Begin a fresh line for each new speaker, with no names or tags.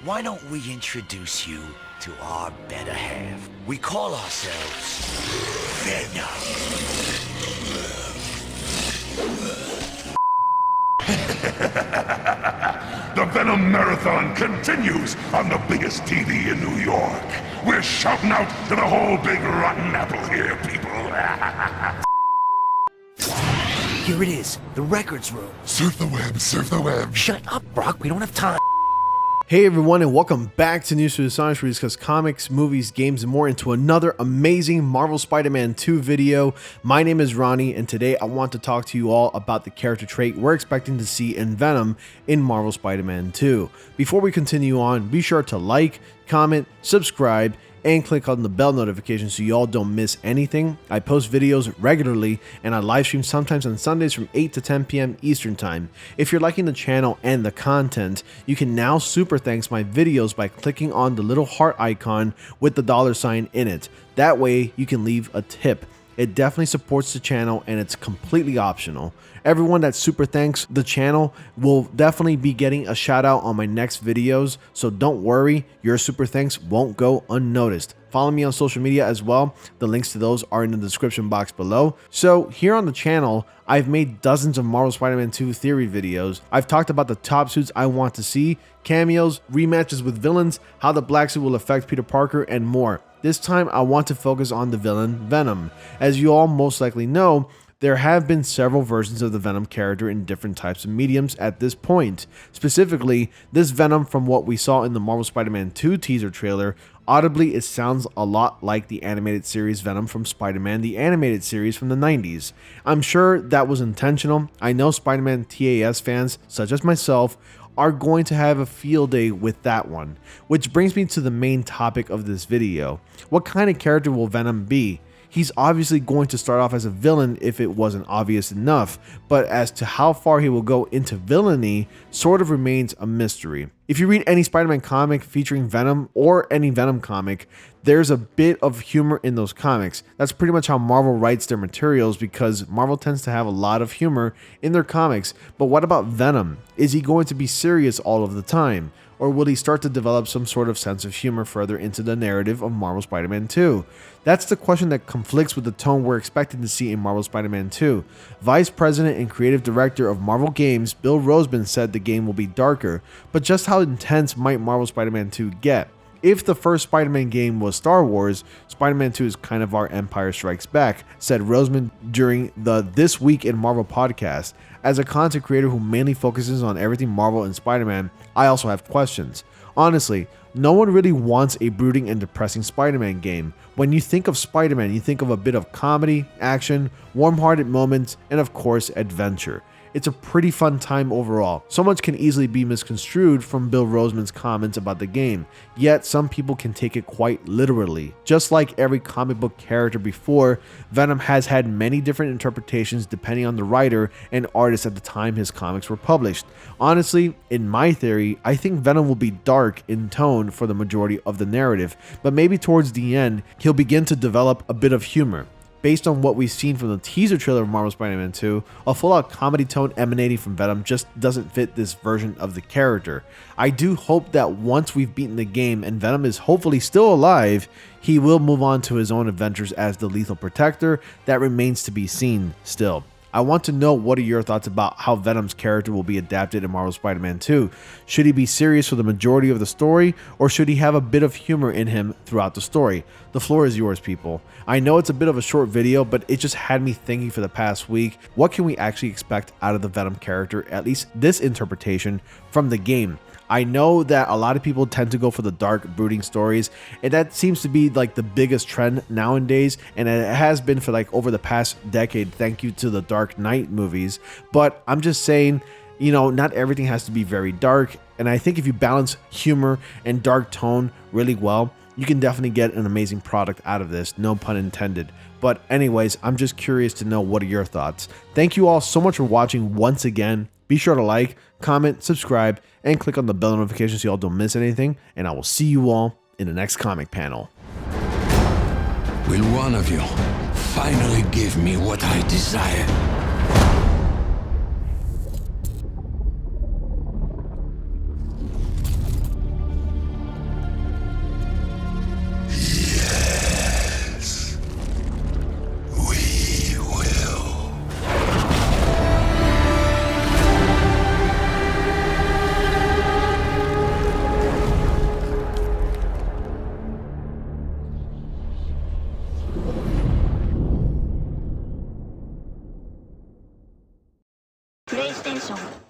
Why don't we introduce you to our better half? We call ourselves Venom.
The Venom Marathon continues on the biggest TV in New York. We're shouting out to the whole big rotten apple here, people.
Here it is, the records room.
Surf the web, surf the web.
Shut up, Brock, we don't have time.
Hey everyone, and welcome back to News for the Science, where we discuss comics, movies, games, and more into another amazing Marvel Spider-Man 2 video. My name is Ronnie, and today I want to talk to you all about the character trait we're expecting to see in Venom in Marvel Spider-Man 2. Before we continue on, be sure to like, comment, subscribe, and click on the bell notification so you all don't miss anything. I post videos regularly and I live stream sometimes on Sundays from 8 to 10 p.m. Eastern time. If you're liking the channel and the content, you can now super thanks my videos by clicking on the little heart icon with the $sign in it. That way you can leave a tip. It definitely supports the channel and it's completely optional. Everyone that super thanks the channel will definitely be getting a shout out on my next videos, so don't worry, your super thanks won't go unnoticed. Follow me on social media as well. The links to those are in the description box below. So here on the channel, I've made dozens of Marvel Spider-Man 2 theory videos. I've talked about the top suits I want to see, cameos, rematches with villains, how the black suit will affect Peter Parker, and more. This time I want to focus on the villain Venom. As you all most likely know, there have been several versions of the Venom character in different types of mediums at this point. Specifically, this Venom from what we saw in the Marvel Spider-Man 2 teaser trailer, audibly it sounds a lot like the animated series Venom from Spider-Man, the animated series from the 90s. I'm sure that was intentional. I know Spider-Man TAS fans, such as myself, are going to have a field day with that one. Which brings me to the main topic of this video. What kind of character will Venom be? He's obviously going to start off as a villain if it wasn't obvious enough, but as to how far he will go into villainy sort of remains a mystery. If you read any Spider-Man comic featuring Venom or any Venom comic, there's a bit of humor in those comics. That's pretty much how Marvel writes their materials, because Marvel tends to have a lot of humor in their comics. But what about Venom? Is he going to be serious all of the time? Or will he start to develop some sort of sense of humor further into the narrative of Marvel Spider-Man 2? That's the question that conflicts with the tone we're expecting to see in Marvel Spider-Man 2. Vice President and Creative Director of Marvel Games, Bill Roseman, said the game will be darker, but just how intense might Marvel Spider-Man 2 get? If the first Spider-Man game was Star Wars, Spider-Man 2 is kind of our Empire Strikes Back, said Roseman during the This Week in Marvel podcast. As a content creator who mainly focuses on everything Marvel and Spider-Man, I also have questions. Honestly, no one really wants a brooding and depressing Spider-Man game. When you think of Spider-Man, you think of a bit of comedy, action, warm-hearted moments, and of course, adventure. It's a pretty fun time overall. So much can easily be misconstrued from Bill Roseman's comments about the game, yet some people can take it quite literally. Just like every comic book character before, Venom has had many different interpretations depending on the writer and artist at the time his comics were published. Honestly, in my theory, I think Venom will be dark in tone for the majority of the narrative, but maybe towards the end, he'll begin to develop a bit of humor. Based on what we've seen from the teaser trailer of Marvel Spider-Man 2, a full-out comedy tone emanating from Venom just doesn't fit this version of the character. I do hope that once we've beaten the game and Venom is hopefully still alive, he will move on to his own adventures as the Lethal Protector. That remains to be seen still. I want to know, what are your thoughts about how Venom's character will be adapted in Marvel Spider-Man 2? Should he be serious for the majority of the story, or should he have a bit of humor in him throughout the story? The floor is yours, people. I know it's a bit of a short video, but it just had me thinking for the past week, what can we actually expect out of the Venom character, at least this interpretation, from the game? I know that a lot of people tend to go for the dark, brooding stories, and that seems to be like the biggest trend nowadays, and it has been for like over the past decade, thank you to the Dark Knight movies. But I'm just saying, you know, not everything has to be very dark, and I think if you balance humor and dark tone really well, you can definitely get an amazing product out of this, no pun intended. But anyways, I'm just curious to know, what are your thoughts? Thank you all so much for watching once again. Be sure to like, comment, subscribe, and click on the bell notification so y'all don't miss anything. And I will see you all in the next comic panel.
Will one of you finally give me what I desire?
プレイステーション